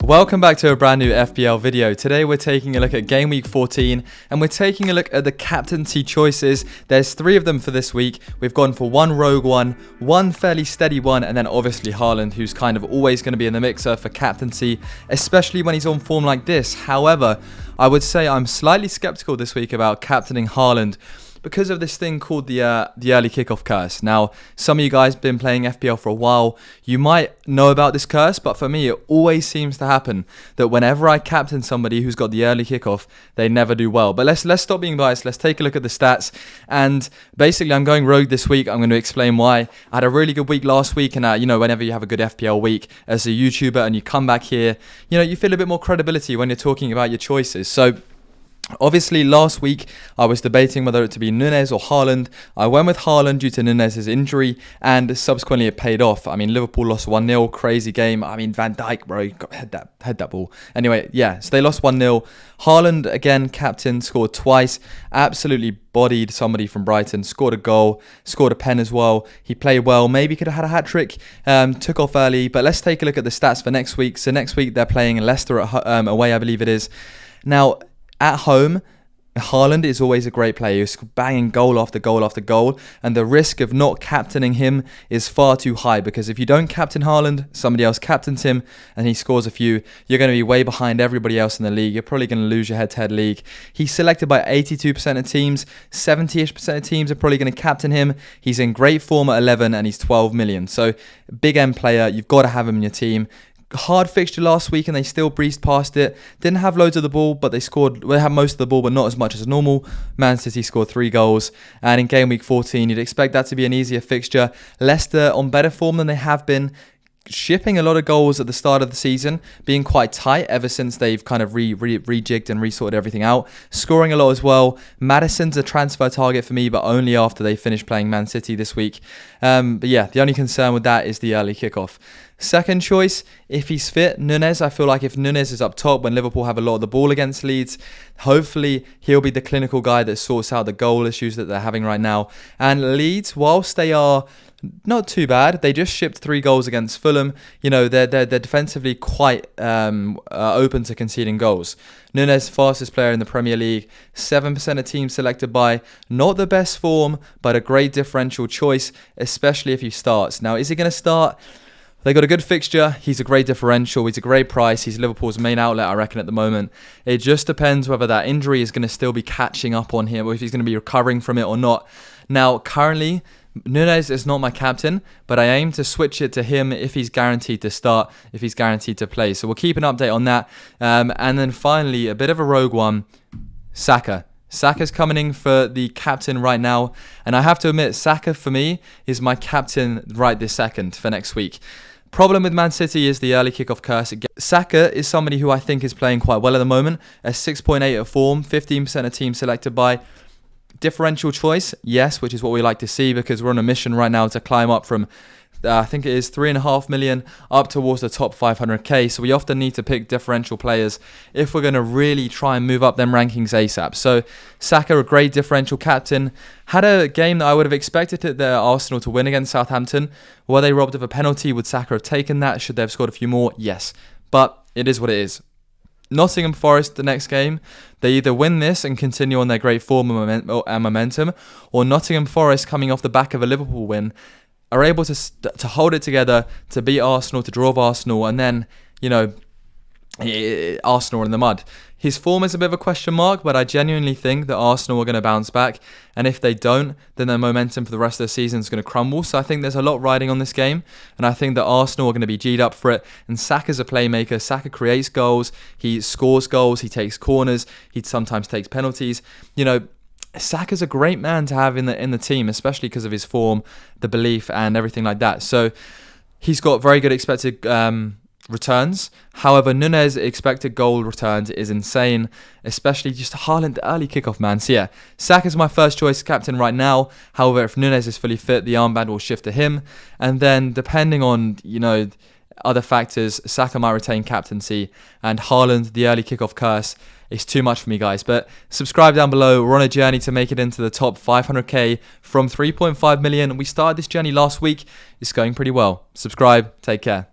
Welcome back to a brand new FPL video. Today we're taking a look at game week 14 and we're taking a look at the captaincy choices. There's 3 of them for this week. We've gone for one rogue one fairly steady one, and then obviously Haaland, who's kind of always going to be in the mixer for captaincy, especially when he's on form like this. However, I would say I'm slightly skeptical this week about captaining Haaland because of this thing called the early kickoff curse. Now, some of you guys have been playing FPL for a while. You might know about this curse, but for me, it always seems to happen that whenever I captain somebody who's got the early kickoff, they never do well. But let's stop being biased. Let's take a look at the stats. And basically, I'm going rogue this week. I'm going to explain why. I had a really good week last week, and whenever you have a good FPL week as a YouTuber and you come back here, you feel a bit more credibility when you're talking about your choices. So obviously, last week, I was debating whether it to be Nunez or Haaland. I went with Haaland due to Nunez's injury, and subsequently it paid off. I mean, Liverpool lost 1-0, crazy game. I mean, Van Dijk, bro, had that ball. Anyway, yeah, so they lost 1-0. Haaland, again, captain, scored twice. Absolutely bodied somebody from Brighton, scored a goal, scored a pen as well. He played well, maybe could have had a hat-trick, took off early. But let's take a look at the stats for next week. So next week, they're playing Leicester away, I believe it is. Now, at home, Haaland is always a great player. He's banging goal after goal after goal, and the risk of not captaining him is far too high, because if you don't captain Haaland, somebody else captains him and he scores a few, you're going to be way behind everybody else in the league. You're probably going to lose your head-to-head league. He's selected by 82% of teams. 70-ish% of teams are probably going to captain him. He's in great form at 11 and he's 12 million. So big end player. You've got to have him in your team. Hard fixture last week and they still breezed past it. Didn't have loads of the ball, but they had most of the ball, but not as much as normal. Man City scored 3 goals, and in game week 14 you'd expect that to be an easier fixture. Leicester on better form than they have been, shipping a lot of goals at the start of the season, being quite tight ever since they've kind of rejigged and resorted everything out, scoring a lot as well. Maddison's a transfer target for me, but only after they finish playing Man City this week. But yeah, the only concern with that is the early kickoff. Second choice, if he's fit, Nunez. I feel like if Nunez is up top when Liverpool have a lot of the ball against Leeds, hopefully he'll be the clinical guy that sorts out the goal issues that they're having right now. And Leeds, whilst they are not too bad, they just shipped 3 goals against Fulham. They're defensively quite open to conceding goals. Nunez, fastest player in the Premier League, 7% of teams selected by, not the best form, but a great differential choice, especially if he starts. Now, is he going to start? They got a good fixture. He's a great differential. He's a great price. He's Liverpool's main outlet, I reckon, at the moment. It just depends whether that injury is going to still be catching up on him or if he's going to be recovering from it or not. Now, currently, Nunez is not my captain, but I aim to switch it to him if he's guaranteed to start, if he's guaranteed to play. So we'll keep an update on that. And then finally, a bit of a rogue one, Saka. Saka's coming in for the captain right now, and I have to admit, Saka for me is my captain right this second for next week. Problem with Man City is the early kickoff curse. Saka is somebody who I think is playing quite well at the moment, a 6.8 of form, 15% of teams selected by. Differential choice, yes, which is what we like to see, because we're on a mission right now to climb up from I think it is 3.5 million up towards the top 500k. So we often need to pick differential players if we're going to really try and move up them rankings ASAP. So Saka, a great differential captain, had a game that I would have expected Arsenal to win against Southampton. Were they robbed of a penalty? Would Saka have taken that? Should they have scored a few more? Yes, but it is what it is. Nottingham Forest, the next game, they either win this and continue on their great form and momentum, or Nottingham Forest, coming off the back of a Liverpool win, are able to hold it together, to beat Arsenal, to draw off Arsenal, and then, Arsenal are in the mud. His form is a bit of a question mark, but I genuinely think that Arsenal are going to bounce back, and if they don't, then their momentum for the rest of the season is going to crumble. So I think there's a lot riding on this game, and I think that Arsenal are going to be G'd up for it, and Saka's a playmaker. Saka creates goals, he scores goals, he takes corners, he sometimes takes penalties. Saka's a great man to have in the team, especially because of his form, the belief, and everything like that. So he's got very good expected returns. However, Nunez expected goal returns is insane, especially just Haaland, the early kickoff, man. So yeah, Saka's my first choice captain right now. However, if Nunez is fully fit, the armband will shift to him. And then depending on, other factors, Saka might retain captaincy, and Haaland, the early kickoff curse, is too much for me, guys. But subscribe down below. We're on a journey to make it into the top 500k from 3.5 million. We started this journey last week. It's going pretty well. Subscribe. Take care.